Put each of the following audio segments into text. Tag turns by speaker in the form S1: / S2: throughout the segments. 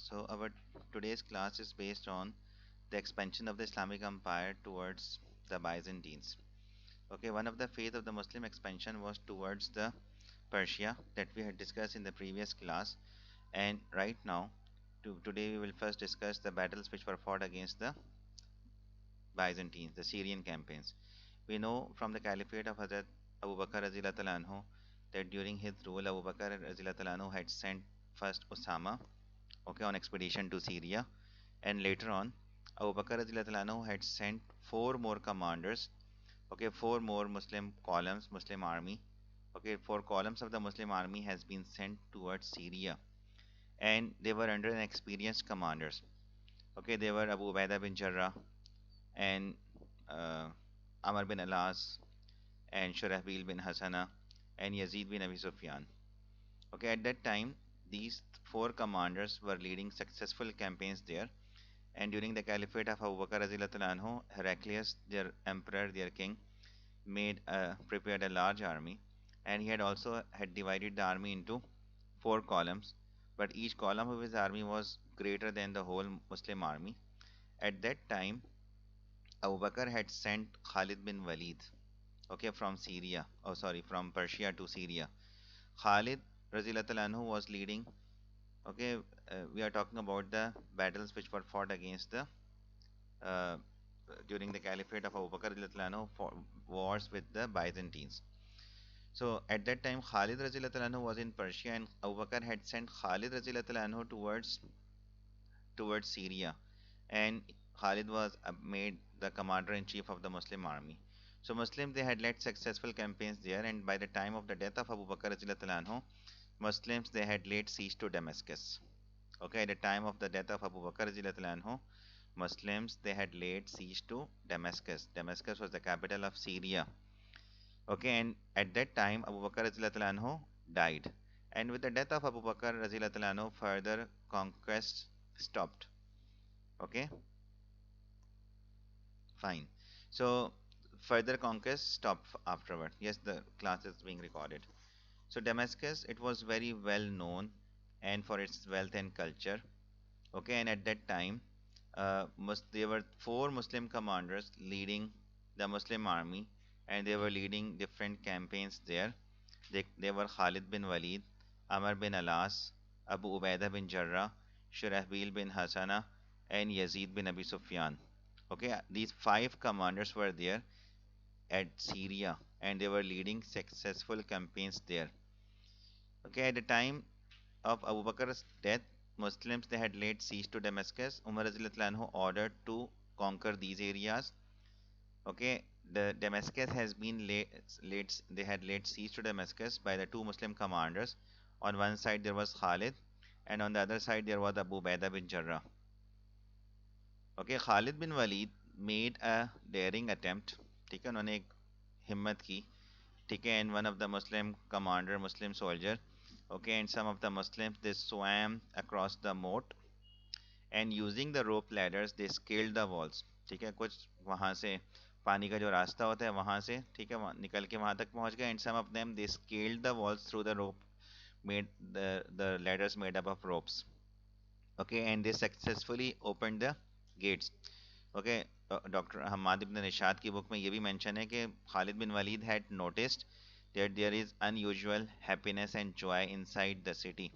S1: So our today's class is based on the expansion of the Islamic Empire towards the Byzantines. Okay, one of the phase of the Muslim expansion was towards the Persia that we had discussed in the previous class, and right now today we will first discuss the battles which were fought against the Byzantines, the Syrian campaigns. We know from the Caliphate of Hazrat Abu Bakr Radhiyallahu anhu that during his rule Abu Bakr Radhiyallahu anhu had sent first Osama, okay, on expedition to Syria, and later on Abu Bakr Radhiyallahu anhu had sent four more commanders, okay, four more Muslim columns, Muslim army, okay, four columns of the Muslim army has been sent towards Syria, and they were under an experienced commanders. Okay, they were Abu Ubaidah bin Jarrah and Amr bin Alas and Shurahbil bin Hasana and Yazid bin Abi Sufyan. Okay, at that time, these four commanders were leading successful campaigns there. And during the Caliphate of Abu Bakr anhu, Heraclius, their emperor, their king, prepared a large army, and he had also had divided the army into four columns. But each column of his army was greater than the whole Muslim army. At that time, Abu Bakr had sent Khalid bin Walid, okay, from Syria, oh sorry, from Persia to Syria. Khalid Razilullah anhu was leading. Okay, we are talking about the battles which were fought against the uh, during the Caliphate of Abu Bakr Radhiyallahu anhu for wars with the Byzantines. So at that time, Khalid Radhiyallahu anhu was in Persia, and Abu Bakr had sent Khalid Radhiyallahu anhu towards Syria, and Khalid was made the commander in chief of the Muslim army. So Muslims, they had led successful campaigns there, and by the time of the death of Abu Bakr Radhiyallahu anhu, Muslims, they had laid siege to Damascus. Okay, at the time of the death of Abu Bakr Radhiyallahu anhu, Muslims, they had laid siege to Damascus. Damascus was the capital of Syria. Okay, and at that time Abu Bakr Radhiyallahu anhu died. And with the death of Abu Bakr Radhiyallahu anhu, further conquest stopped. Okay, fine. So further conquest stopped afterward. Yes, the class is being recorded. So Damascus, it was very well known and for its wealth and culture. Okay, and at that time, there were four Muslim commanders leading the Muslim army, and they were leading different campaigns there. They were Khalid bin Walid, Amr bin Alas, Abu Ubaidah bin Jarrah, Shurahbil bin Hasana, and Yazid bin Abi Sufyan. Okay, these five commanders were there at Syria, and they were leading successful campaigns there. Okay, at the time of Abu Bakr's death, Muslims, they had laid siege to Damascus. Umar anhu ordered to conquer these areas. Okay, the Damascus has been they had laid siege to Damascus by the two Muslim commanders. On one side there was Khalid, and on the other side there was Abu Ubaidah bin Jarrah. Okay, Khalid bin Walid made a daring attempt. ठीक है, उन्होंने एक हिम्मत की, ठीक है, and one of the Muslim commander, Muslim soldier, okay, and some of the Muslims, they swam across the moat, and using the rope ladders they scaled the walls. ठीक है, कुछ वहाँ से पानी का जो रास्ता होता है वहाँ से, ठीक है, निकल के वहाँ तक पहुँच गए, and some of them they scaled the walls through the rope made the ladders made up of ropes. Okay, and they successfully opened the gates. Okay, doctor Hamad ibn Nishat की बुक में ये भी मेंशन है कि खालिद बिन Waleed had noticed that there is unusual happiness and joy inside the city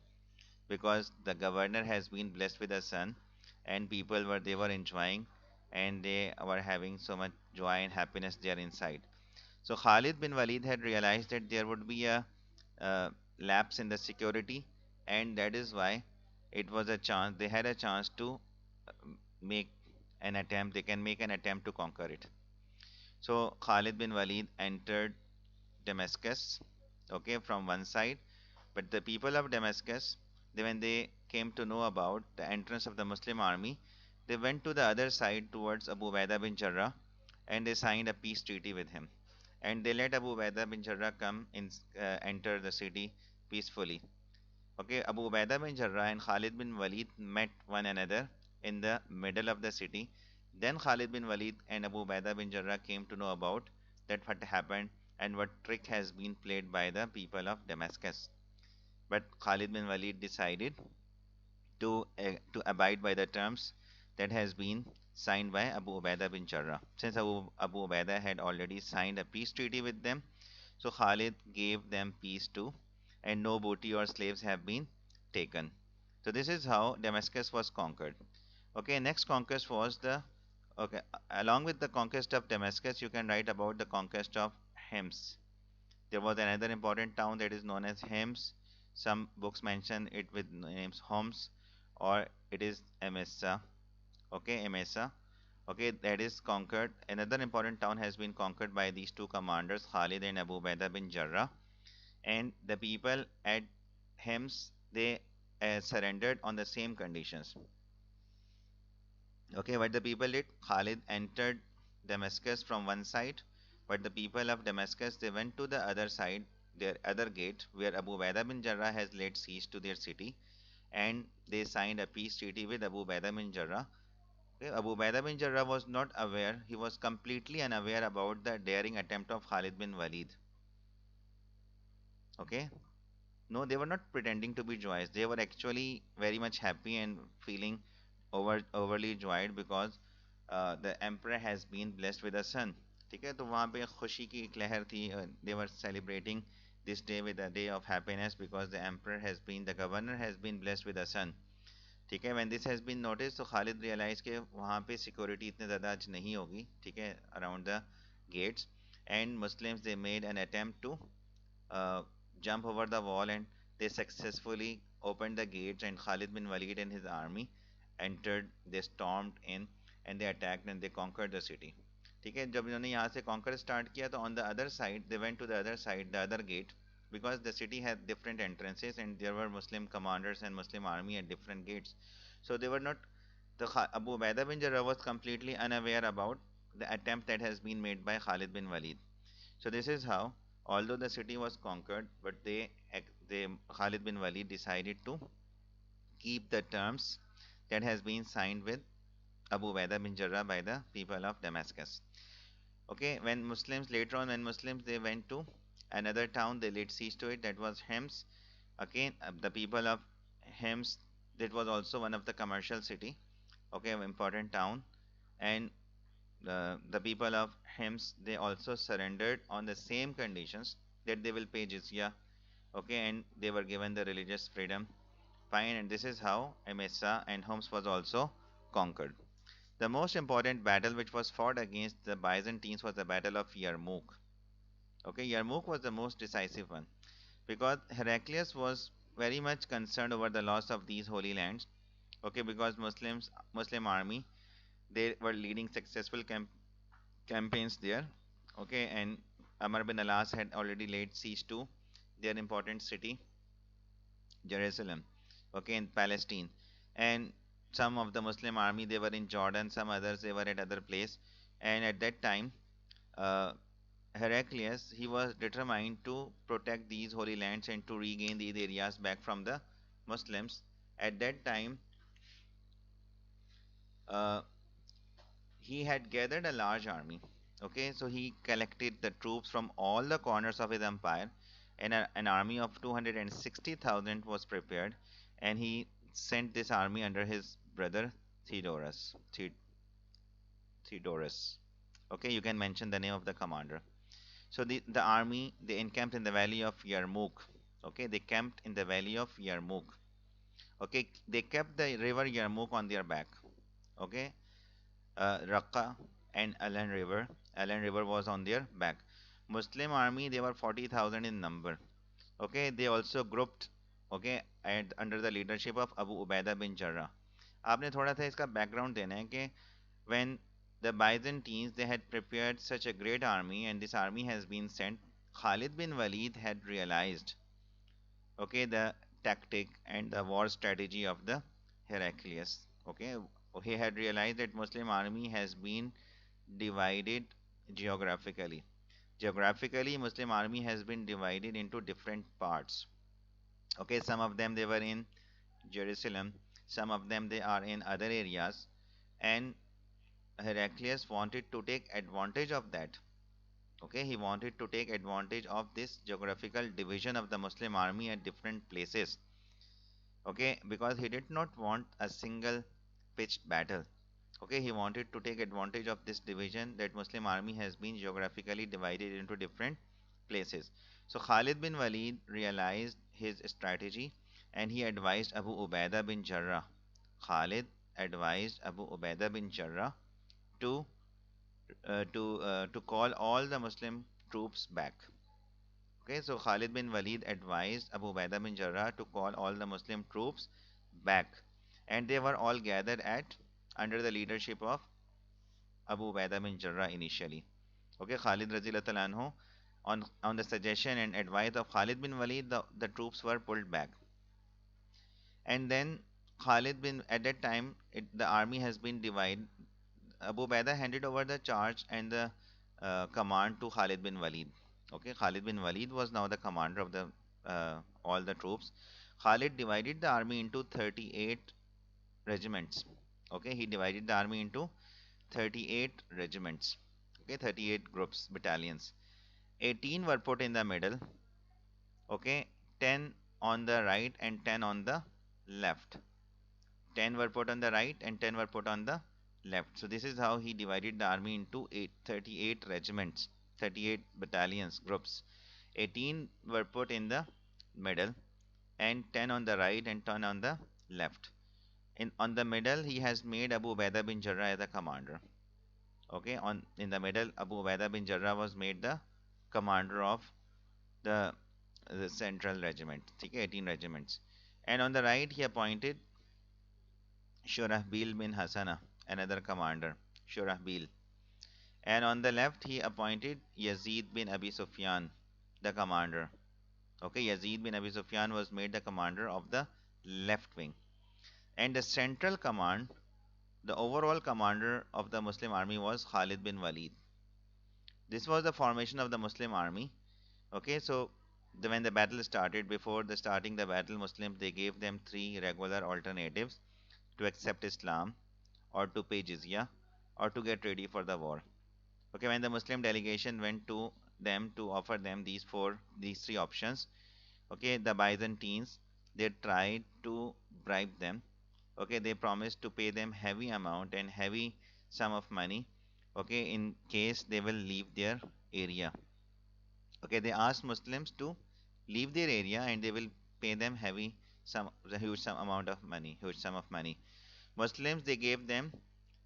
S1: because the governor has been blessed with a son, and people were enjoying, and they were having so much joy and happiness there inside. So Khalid bin Walid had realized that there would be a lapse in the security, and that is why it was a chance, they had a chance to make an attempt, they can make an attempt to conquer it. So Khalid bin Walid entered Damascus, okay, from one side, but the people of Damascus, when they came to know about the entrance of the Muslim army, they went to the other side towards Abu Ubaidah bin Jarrah, and they signed a peace treaty with him, and they let Abu Ubaidah bin Jarrah come in, enter the city peacefully. Okay, Abu Ubaidah bin Jarrah and Khalid bin Walid met one another in the middle of the city. Then Khalid bin Walid and Abu Ubaidah bin Jarrah came to know about that what happened and what trick has been played by the people of Damascus. But Khalid bin Walid decided to abide by the terms that has been signed by Abu Ubaidah bin Jarrah. Since Abu Ubaidah had already signed a peace treaty with them, so Khalid gave them peace too, and no booty or slaves have been taken. So this is how Damascus was conquered. Okay, next conquest was the okay. Along with the conquest of Damascus, you can write about the conquest of Hems. There was another important town that is known as Hems. Some books mention it with names Homs, or it is Emesa. Okay, Emesa. Okay, that is conquered. Another important town has been conquered by these two commanders, Khalid and Abu Ubaidah bin Jarrah. And the people at Hems, they surrendered on the same conditions. Okay, what the people did, Khalid entered Damascus from one side, but the people of Damascus, they went to the other side, their other gate, where Abu Ubaidah bin Jarrah has laid siege to their city, and they signed a peace treaty with Abu Ubaidah bin Jarrah. Okay, Abu Ubaidah bin Jarrah was not aware, he was completely unaware about the daring attempt of Khalid bin Walid. Okay, no, they were not pretending to be joyous. They were actually very much happy and feeling overly joyed because the emperor has been blessed with a son. ठीक है, तो वहाँ पे खुशी की एक लहर थी. They were celebrating this day with a day of happiness because the emperor has been, the governor has been blessed with a son. ठीक है, when this has been noticed, so Khalid realized कि वहाँ पे security इतने ज़्यादा आज नहीं होगी. ठीक है, around the gates, and Muslims, they made an attempt to uh, jump over the wall, and they successfully opened the gates, and Khalid bin Walid and his army entered. They stormed in and they attacked and they conquered the city. ठीक है, जब इन्होंने यहाँ से conquer start किया तो on the other side they went to the other side, the other gate, because the city had different entrances and there were Muslim commanders and Muslim army at different gates. So they were not, Abu Ubaidah bin Jarrah was completely unaware about the attempt that has been made by Khalid bin Walid. So this is how, although the city was conquered, but they Khalid bin Walid decided to keep the terms that has been signed with Abu Ubaidah bin Jarrah by the people of Damascus. Okay, when Muslims later on, when Muslims they went to another town, they laid siege to it. That was Hems. Again, the people of Hems, that was also one of the commercial city. Okay, important town, and the people of Hims, they also surrendered on the same conditions that they will pay jizya. Okay, and they were given the religious freedom. Fine, and this is how Emesa and Homs was also conquered. The most important battle which was fought against the Byzantines was the Battle of Yarmouk. Okay, Yarmouk was the most decisive one because Heraclius was very much concerned over the loss of these holy lands. Okay, because Muslim army, they were leading successful campaigns there. Okay, and Amr bin Alas had already laid siege to their important city, Jerusalem. Okay, in Palestine, and some of the Muslim army, they were in Jordan, some others they were at other place, and at that time, uh, Heraclius, he was determined to protect these holy lands and to regain these areas back from the Muslims. At that time, uh, he had gathered a large army. Okay, so he collected the troops from all the corners of his empire, and an army of 260,000 was prepared, and he sent this army under his brother Theodorus. Theodorus. Okay, you can mention the name of the commander. So the army, they encamped in the valley of Yarmouk. Okay, they camped in the valley of Yarmouk. Okay, they kept the river Yarmouk on their back. Okay, Raqqa and Alan River. Alan River was on their back. Muslim army, they were 40,000 in number. Okay, they also grouped, okay, and under the leadership of Abu Ubaidah bin Jarrah. आपने थोड़ा सा इसका background देना है कि when the Byzantines, they had prepared such a great army and this army has been sent, Khalid bin Walid had realized, okay, the tactic and the war strategy of the Heraclius. Okay, he had realized that Muslim army has been divided geographically. Geographically, Muslim army has been divided into different parts. Okay, some of them they were in Jerusalem, some of them they are in other areas, and Heraclius wanted to take advantage of that. Okay, he wanted to take advantage of this geographical division of the Muslim army at different places. Okay, because he did not want a single pitched battle. Okay, he wanted to take advantage of this division that Muslim army has been geographically divided into different places. So Khalid bin Walid realized his strategy and he advised Abu Ubaidah bin Jarrah. Khalid advised Abu Ubaidah bin Jarrah to to call all the Muslim troops back. Okay, so Khalid bin Walid advised Abu Ubaidah bin Jarrah to call all the Muslim troops back, and they were all gathered at under the leadership of Abu Ubaidah bin Jarrah initially. Okay, Khalid Razilullah anhu, on the suggestion and advice of Khalid bin Walid, the troops were pulled back. And then Khalid bin, at that time, the army has been divided. Abu Ubaidah handed over the charge and the command to Khalid bin Walid. Okay, Khalid bin Walid was now the commander of the all the troops. Khalid divided the army into 38 regiments. Okay, he divided the army into 38 regiments. Okay, 38 groups, battalions. 18 were put in the middle. Okay, 10 on the right and 10 on the left. 10 were put on the right and 10 were put on the left. So this is how he divided the army into 38 regiments, 38 battalions, groups. 18 were put in the middle and 10 on the right and 10 on the left. On the middle, he has made Abu Ubaidah bin Jarrah as the commander. Okay, in the middle, Abu Ubaidah bin Jarrah was made the commander of the, the central regiment, okay, 18 regiments. And on the right, he appointed Shurahbil bin Hasana, another commander, Shurahbil. And on the left, he appointed Yazid bin Abi Sufyan, the commander. Okay, Yazid bin Abi Sufyan was made the commander of the left wing. And the central command, the overall commander of the Muslim army was Khalid bin Walid. This was the formation of the Muslim army. Okay, so when the battle started, before the starting the battle, Muslims they gave them three regular alternatives: to accept Islam, or to pay jizya, or to get ready for the war. Okay, when the Muslim delegation went to them to offer them these three options, okay, the Byzantines they tried to bribe them. Okay, they promised to pay them heavy amount and heavy sum of money. Okay, in case they will leave their area. Okay, they asked Muslims to leave their area and they will pay them a huge sum amount of money, huge sum of money. Muslims they gave them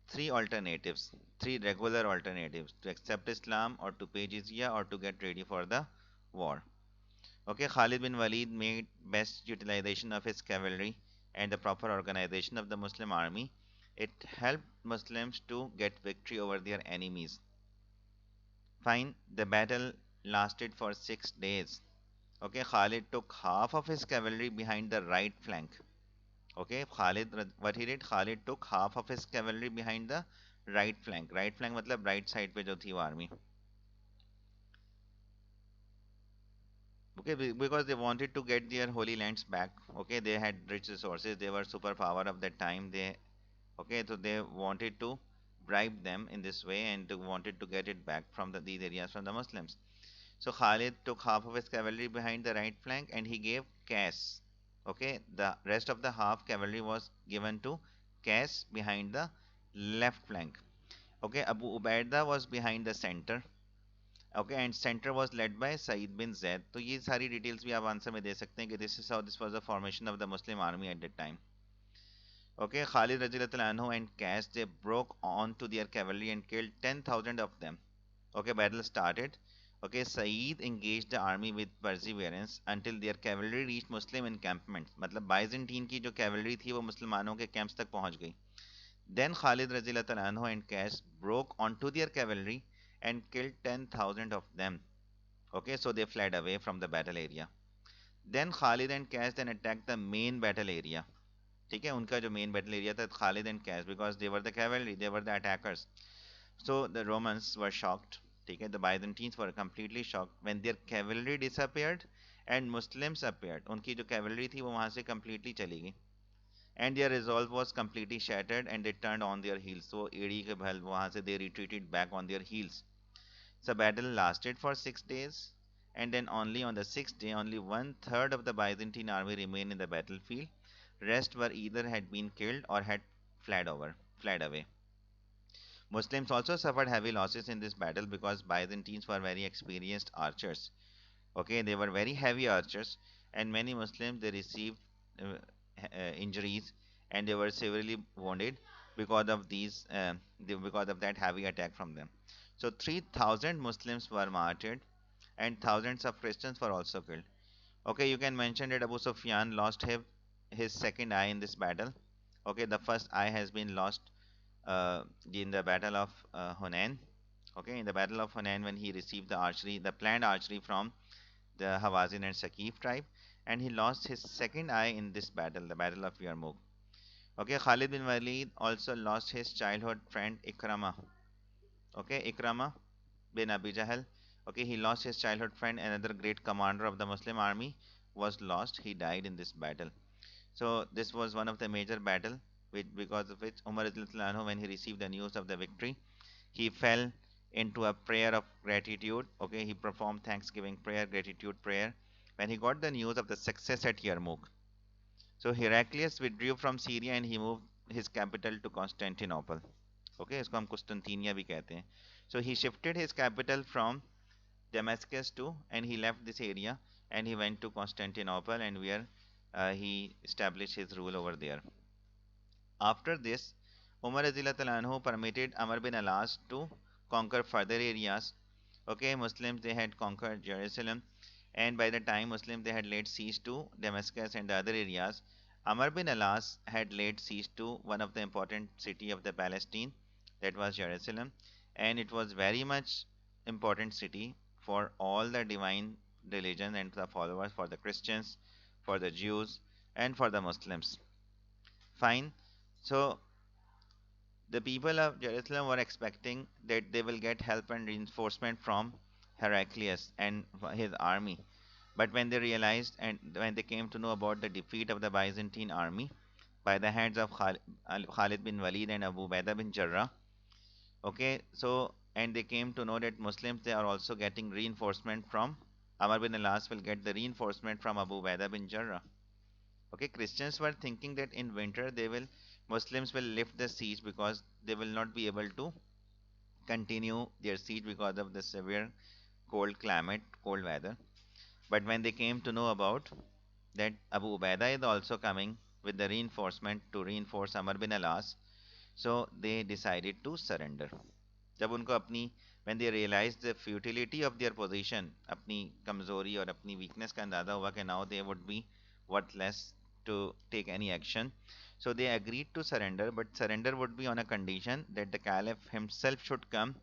S1: three alternatives, three regular alternatives: to accept Islam, or to pay jizya, or to get ready for the war. Okay, Khalid bin Walid made best utilization of his cavalry and the proper organization of the Muslim army. It helped Muslims to get victory over their enemies. Fine, the battle lasted for 6 days. Okay, Khalid took half of his cavalry behind the right flank. Okay, what he did, Khalid took half of his cavalry behind the right flank. Right flank मतलब right side पे जो थी वो army. Okay, because they wanted to get their holy lands back. Okay, they had rich resources. They were superpower of that time. So they wanted to bribe them in this way and wanted to get it back from these areas from the Muslims. So Khalid took half of his cavalry behind the right flank and he gave Qais. Okay, the rest of the half cavalry was given to Qais behind the left flank. Okay, Abu Ubaidah was behind the center. Okay, and center was led by Said bin Zaid. तो ये सारी details भी आप answer में दे सकते हैं कि this is how this was the formation of the Muslim army at that time. Okay, Khalid Radiallahu anhu and Qais they broke on to their cavalry and killed 10,000 of them. Okay, battle started. Okay, Saeed engaged the army with perseverance until their cavalry reached Muslim encampments. मतलब Byzantine की जो cavalry थी वो मुसलमानों के camps तक पहुंच गई. Then Khalid Radiallahu anhu and Qais broke onto their cavalry and killed 10,000 of them. Okay, so they fled away from the battle area. Then Khalid and Qais then attacked the main battle area. ठीक है, उनका जो main battle area था Khalid and Qais, because they were the cavalry, they were the attackers. So the Romans were shocked. Okay, the Byzantines were completely shocked when their cavalry disappeared and Muslims appeared. उनकी जो cavalry थी वो वहां से completely चली गई. And their resolve was completely shattered and they turned on their heels. So एड़ी के बल वहां से they retreated back on their heels. The battle lasted for 6 days, and then only on the sixth day, only one third of the Byzantine army remained in the battlefield. Rest were either had been killed or had fled away. Muslims also suffered heavy losses in this battle because Byzantines were very experienced archers. Okay, they were very heavy archers, and many Muslims they received uh, injuries and they were severely wounded because of because of that heavy attack from them. So 3,000 Muslims were martyred, and thousands of Christians were also killed. Okay, you can mention that Abu Sufyan lost his second eye in this battle. Okay, the first eye has been lost in the battle of Hunain. Okay, in the battle of Hunain, when he received the planned archery from the Hawazin and Saqif tribe, and he lost his second eye in this battle, the Battle of Yarmouk. Okay, Khalid bin Walid also lost his childhood friend Ikrama. Okay, Ikrama bin Abi Jahl. Okay, he lost his childhood friend, another great commander of the Muslim army was lost. He died in this battle. So this was one of the major battle, because of which Umar Radhiyallahu anhu, when he received the news of the victory, he fell into a prayer of gratitude. Okay, he performed thanksgiving prayer, gratitude prayer, when he got the news of the success at Yarmouk. So Heraclius withdrew from Syria and he moved his capital to Constantinople. Okay, इसको हम कुस्तुनतीनिया भी कहते हैं. So he shifted his capital from Damascus to, and he left this area and he went to Constantinople, and where he established his rule over there. After this, Umar Anhu permitted Amr bin Alas to conquer further areas. Okay, Muslims they had conquered Jerusalem, and by the time Muslims they had laid siege to Damascus and the other areas, Amr bin Alas had laid siege to one of the important city of the Palestine, that was Jerusalem, and it was very much important city for all the divine religion and the followers, for the Christians, for the Jews, and for the Muslims. Fine. So the people of Jerusalem were expecting that they will get help and reinforcement from Heraclius and his army. But when they realized and when they came to know about the defeat of the Byzantine army by the hands of Khalid bin Walid and Abu Ubaidah bin Jarrah, okay, so and they came to know that Muslims they are also getting reinforcement from Amr bin Alas will get the reinforcement from Abu Ubaidah bin Jarrah. Okay, Christians were thinking that in winter Muslims will lift the siege because they will not be able to continue their siege because of the severe cold climate, cold weather. But when they came to know about that Abu Ubaidah is also coming with the reinforcement to reinforce Amr bin Alas, so they decided to surrender. जब उनको अपनी when they realized the futility of their position, अपनी कमजोरी और अपनी weakness का अंदाजा हुआ कि now they would be worthless to take any action, so they agreed to surrender, but surrender would be on a condition that the caliph himself should come.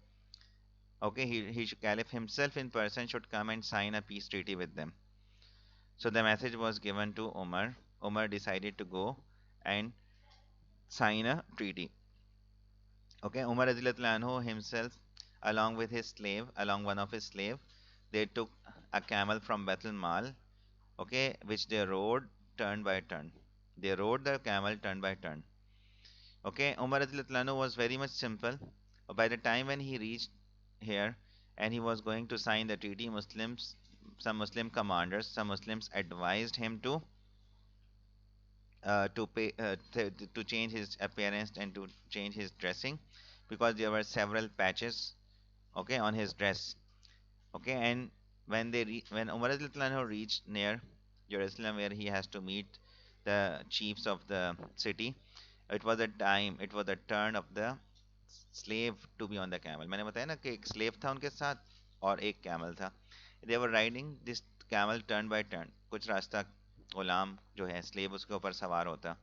S1: Okay, caliph himself in person should come and sign a peace treaty with them. So the message was given to Umar. Umar decided to go and sign a treaty. Okay, Umar Anhu himself, along one of his slave, they took a camel from Bethel Mal, okay, which they rode turn by turn. They rode the camel turn by turn. Okay, Umar Anhu was very much simple. By the time when he reached here and he was going to sign the treaty, some Muslim commanders, some Muslims advised him to change his appearance and to change his dressing because there were several patches, okay, on his dress. Okay, and when Umar Anhu reached near Jerusalem where he has to meet the chiefs of the city, it was the turn of the slave to be on the camel. मैंने बताया ना कि एक slave था उनके साथ और एक camel था. They were riding this camel turn by turn. कुछ रास्ता गुलाम जो है slave उसके ऊपर सवार होता,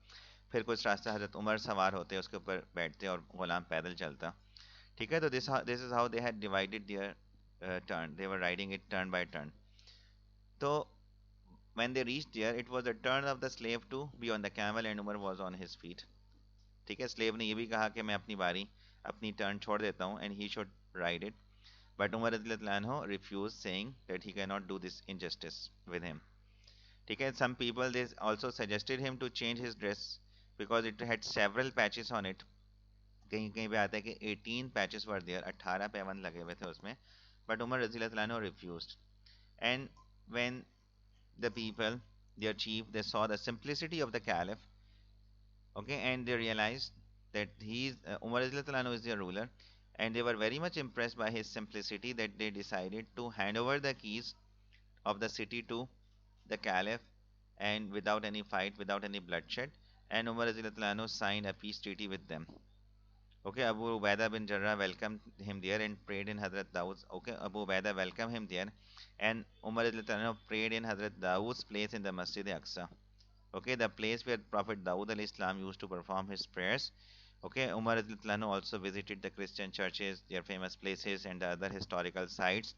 S1: फिर कुछ रास्ता हजरत उमर सवार होते उसके ऊपर बैठते और गुलाम पैदल चलता. ठीक है, तो this is how they had divided their turn. They were riding it turn by turn. So when they reached there, it was the turn of the slave to be on the camel and Umar was on his feet. ठीक है, slave ने ये भी कहा कि मैं अपनी बारी अपनी टर्न छोड़ देता हूँ and he should ride it, but Umar anhu refused, saying that he cannot do this injustice with him. ठीक है, some people they also suggested him to change his dress because it had several patches on it. कहीं कहीं पे आता है कि 18 patches were there, 18 पैवन लगे हुए थे उसमें, but Umar anhu refused. And when the people, their chief, they saw the simplicity of the caliph, Okay, and they realized that Umar Radhiyallahu anhu is their ruler, and they were very much impressed by his simplicity that they decided to hand over the keys of the city to the caliph, and without any fight, without any bloodshed. And Umar Radhiyallahu anhu signed a peace treaty with them. Okay, Abu Ubaidah bin Jarrah welcomed him there and prayed in Hazrat Dawood's. Okay, Abu Ubaidah welcomed him there, and Umar Radhiyallahu anhu prayed in Hazrat Dawood's place in the Masjid Aqsa. Okay, the place where Prophet Dawood alayhi Islam used to perform his prayers. Okay, Umar radhiyallahu anhu also visited the Christian churches, their famous places, and the other historical sites.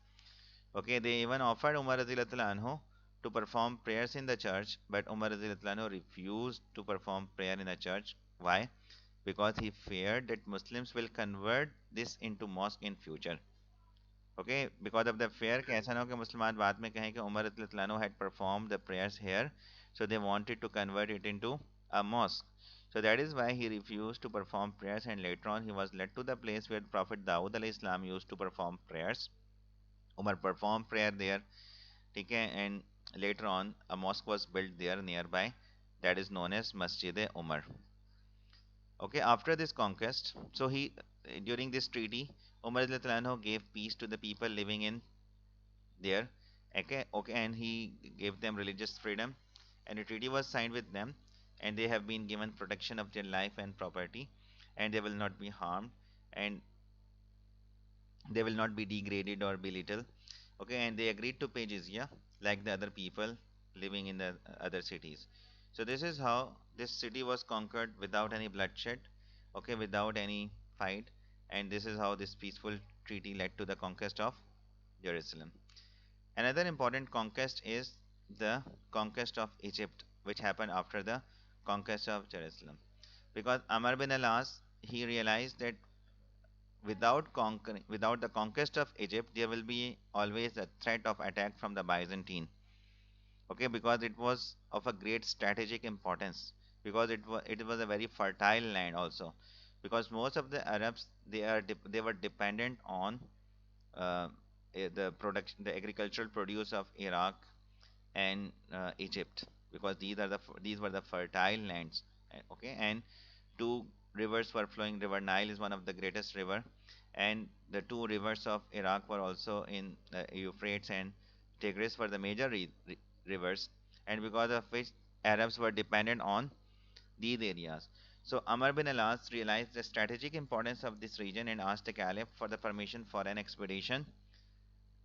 S1: Okay, they even offered Umar radhiyallahu anhu to perform prayers in the church, but Umar radhiyallahu anhu refused to perform prayer in the church. Why? Because he feared that Muslims will convert this into mosque in future. Okay, because of the fear कि ऐसा ना हो कि मुसलमान बाद में कहें कि उमर रज़ियल्लाहु अन्हु had performed the prayers here, so they wanted to convert it into a mosque. So that is why he refused to perform prayers, and later on he was led to the place where Prophet Dawood alayhi Islam used to perform prayers. Umar performed prayer there, okay, and later on a mosque was built there nearby, that is known as Masjid Umar. Okay, after this conquest, so he during this treaty, Umar radiallahu anhu gave peace to the people living in there. Okay, okay, and he gave them religious freedom, and a treaty was signed with them, and they have been given protection of their life and property, and they will not be harmed, and they will not be degraded or belittled. Okay, and they agreed to pay jizya like the other people living in the other cities. So this is how this city was conquered without any bloodshed, okay, without any fight, and this is how this peaceful treaty led to the conquest of Jerusalem. Another important conquest is the conquest of Egypt, which happened after the conquest of Jerusalem. Because Amr bin al-As, he realized that without the conquest of Egypt, there will be always a threat of attack from the Byzantine. Okay, because it was of a great strategic importance, because it was a very fertile land also, because most of the Arabs, they were dependent on uh, the production, the agricultural produce of Iraq and Egypt, because these were the fertile lands. Okay, and two rivers were flowing. River Nile is one of the greatest river, and the two rivers of Iraq were also in Euphrates and Tigris were the major rivers, and because of which Arabs were dependent on these areas. So Amr bin al-As realized the strategic importance of this region and asked the Caliph for the permission for an expedition,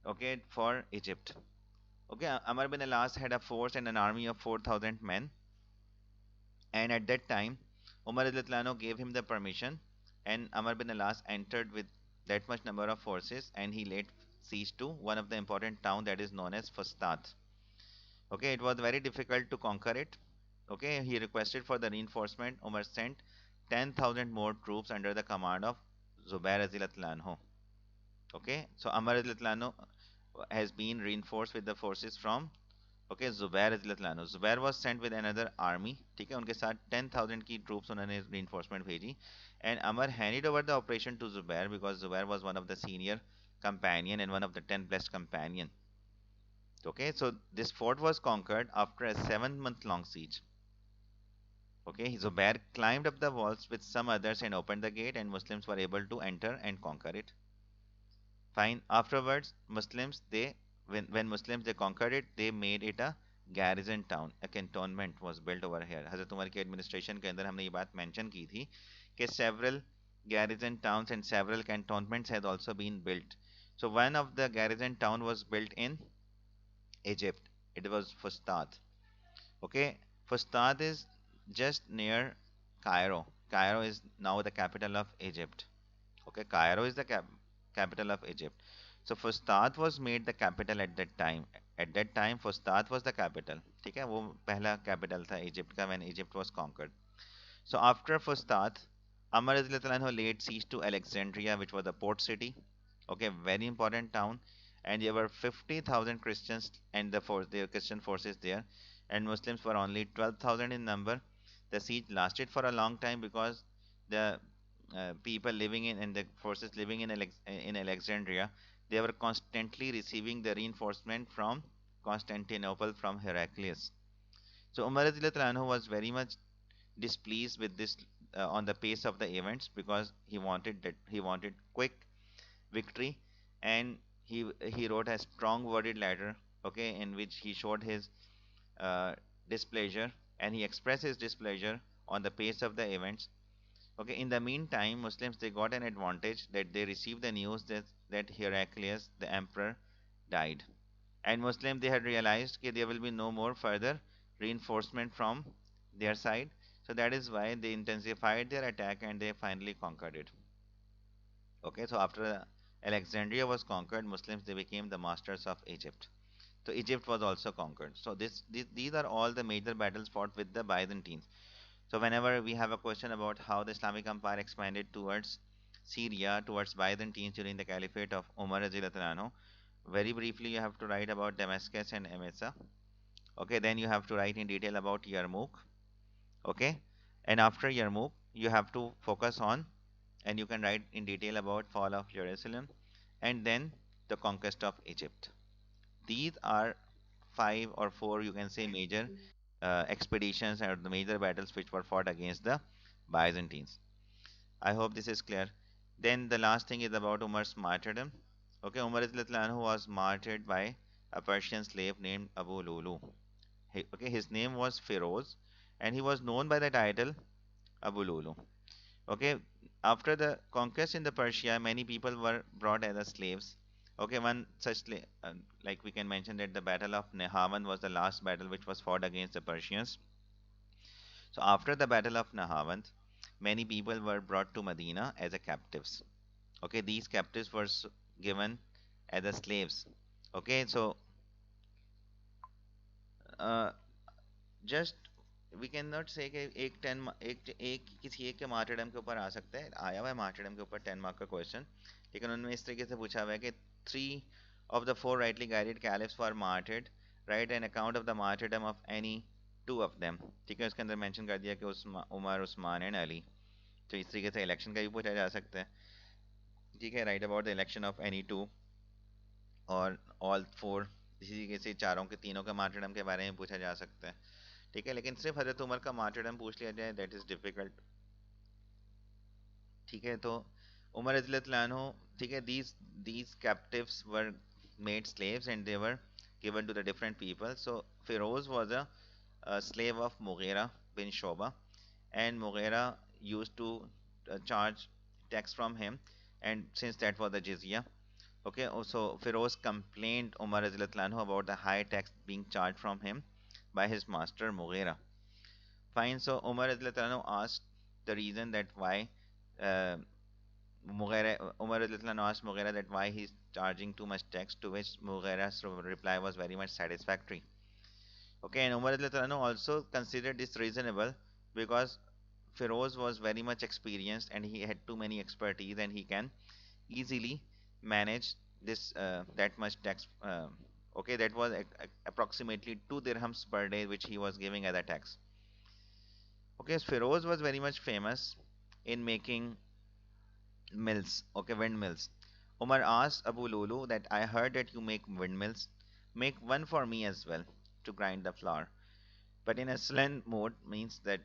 S1: okay, for Egypt. Okay, Amr bin al-As had a force and an army of 4,000 men, and at that time, Umar radiallahu anhu gave him the permission, and Amr bin al-As entered with that much number of forces, and he laid siege to one of the important town that is known as Fustat. Okay, it was very difficult to conquer it. Okay, he requested for the reinforcement. Umar sent 10,000 more troops under the command of Zubair radiallahu anhu. Okay, so Amr radiallahu anhu has been reinforced with the forces from, okay, Zubair रज़ियल्लाहु अन्हु. Zubair was sent with another army. ठीक है, उनके साथ 10,000 की troops उन्होंने reinforcement भेजी, and Amr handed over the operation to Zubair because Zubair was one of the senior companion and one of the 10 blessed companion. Okay, so this fort was conquered after a 7-month long siege. Okay, Zubair climbed up the walls with some others and opened the gate, and Muslims were able to enter and conquer it. Fine. Afterwards, Muslims they when Muslims they conquered it, they made it a garrison town. A cantonment was built over here. हज़रत उमर के administration के अंदर हमने ये बात mention की थी कि several garrison towns and several cantonments had also been built. So one of the garrison town was built in Egypt. It was Fustat. Okay, Fustat is just near Cairo. Cairo is now the capital of Egypt. Okay, Cairo is the capital of Egypt. So Fustat was made the capital at that time. At that time, Fustat was the capital. ठीक है, वो पहला capital था Egypt का when Egypt was conquered. So after Fustat, Amr radiallahu anhu laid siege to Alexandria, which was a port city. Okay, very important town, and there were 50,000 Christians and the Christian forces there, and Muslims were only 12,000 in number. The siege lasted for a long time because the people living in and the forces living in Alexandria, they were constantly receiving the reinforcement from Constantinople from Heraclius. So Umar radiallahu anhu was very much displeased with this on the pace of the events, because he wanted quick victory, and he wrote a strong worded letter, okay, in which he showed his uh, displeasure, and he expressed his displeasure on the pace of the events. Okay, in the meantime, Muslims, they got an advantage, that they received the news that Heraclius, the emperor, died. And Muslims, they had realized that there will be no more further reinforcement from their side. So that is why they intensified their attack and they finally conquered it. Okay, so after Alexandria was conquered, Muslims, they became the masters of Egypt. So Egypt was also conquered. So these are all the major battles fought with the Byzantines. So whenever we have a question about how the Islamic Empire expanded towards Syria, towards Byzantines during the Caliphate of Umar radiallahu anhu, very briefly you have to write about Damascus and Emesa. Okay, then you have to write in detail about Yarmouk. Okay, and after Yarmouk, you have to focus on, and you can write in detail about fall of Jerusalem, and then the conquest of Egypt. These are five or four, you can say, major expeditions or the major battles which were fought against the Byzantines. I hope this is clear. Then the last thing is about Umar's martyrdom. Okay, Umar Anhu was martyred by a Persian slave named Abu Lulu. Okay, his name was Feroz, and he was known by the title Abu Lulu. Okay, after the conquest in the Persia, many people were brought as slaves. Okay, one such like we can mention that the Battle of Nehawan was the last battle which was fought against the Persians. So after the Battle of Nehawan, many people were brought to Medina as a captives. Okay, these captives were given as a slaves. Okay, so uh, just we can not से कि एक एक किसी एक के martyrdom के ऊपर आ सकता है, आया हुआ है मार्टरडम के ऊपर 10 मार्क का क्वेश्चन, लेकिन उनमें इस तरीके से पूछा हुआ है कि three of the four rightly guided caliphs were martyred, right an account of the martyrdom of any two of them. ठीक है, उसके अंदर मेंशन कर दिया कि उमर, उस्मान एंड अली। तो इस तरीके से इलेक्शन का भी पूछा जा सकता है। ठीक है, right about the election of any two और ऑल फोर, इसी तरीके से चारों के तीनों के मार्टरडम के बारे में पूछा जा सकता है। ठीक है, लेकिन सिर्फ हजरत उमर का मार्टरडम पूछ लिया जाए, दैट इज डिफिकल्ट। ठीक है, तो उमर रज़ियल्लाहु अन्हु, ठीक है, these captives were made slaves and they were given to the different people. So Feroz was a slave of Mughira bin Shoba, and Mughira used to charge tax from him, and since that was the jizya. Okay, so Feroz complained Umar radiallahu anhu about the high tax being charged from him by his master Mughira. Fine, so Umar radiallahu anhu asked the reason that why uh, Umar radiallahu anhu asked Mughira that why he's charging too much tax, to which Mughira's reply was very much satisfactory. Okay, and Umar radiallahu anhu also considered this reasonable because Feroz was very much experienced and he had too many expertise and he can easily manage this that much tax. Okay, that was approximately 2 dirhams per day which he was giving as a tax. Okay, so Feroz was very much famous in making mills, okay, windmills. Umar asked Abu Lulu that I heard that you make windmills. Make one for me as well to grind the flour. But in a slang mode means that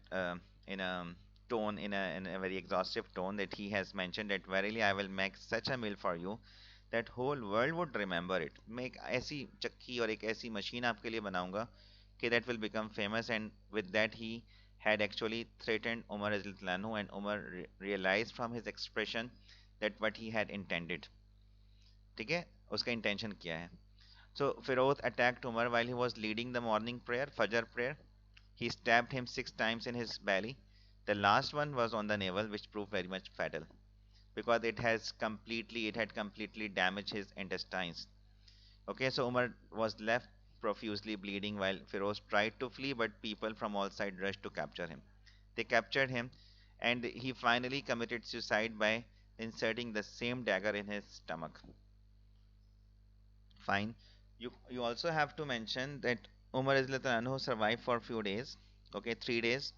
S1: in a tone, in a very exhaustive tone, that he has mentioned that verily I will make such a mill for you that whole world would remember it. मैं एक ऐसी चक्की और एक ऐसी machine आपके लिए बनाऊंगा कि that will become famous, and with that he had actually threatened Umar Azlanhu, and Umar realized from his expression that what he had intended. ठीक है, उसका intention क्या है? So Feroz attacked Umar while he was leading the morning prayer, Fajr prayer. He stabbed him 6 times in his belly. The last one was on the navel, which proved very much fatal because it had completely damaged his intestines. Okay, so Umar was left profusely bleeding while Feroz tried to flee, but people from all sides rushed to capture him. They captured him, and he finally committed suicide by inserting the same dagger in his stomach. Fine. You also have to mention that Umar Anhu survived for a few days, okay, 3 days,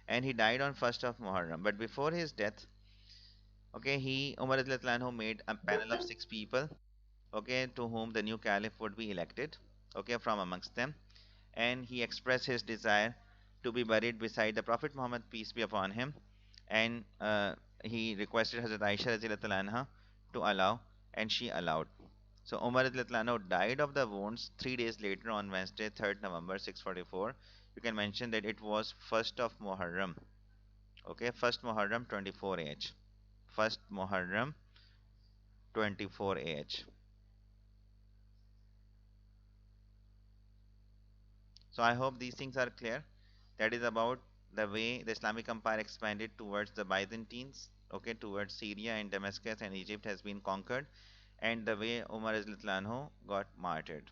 S1: and he died on 1st of Muharram. But before his death, okay, Umar Anhu made a panel of 6 people, okay, to whom the new caliph would be elected, okay, from amongst them, and he expressed his desire to be buried beside the Prophet Muhammad, peace be upon him, and he requested Hazrat Aisha radiallahu anha to allow, and she allowed. So Umar radiallahu anhu died of the wounds 3 days later on Wednesday, 3rd November 644. You can mention that it was 1st of Muharram. Okay, 1st Muharram 24 AH. 1st Muharram 24 AH. So I hope these things are clear. That is about the way the Islamic Empire expanded towards the Byzantines, okay, towards Syria and Damascus and Egypt has been conquered, and the way Umar Anhu got martyred.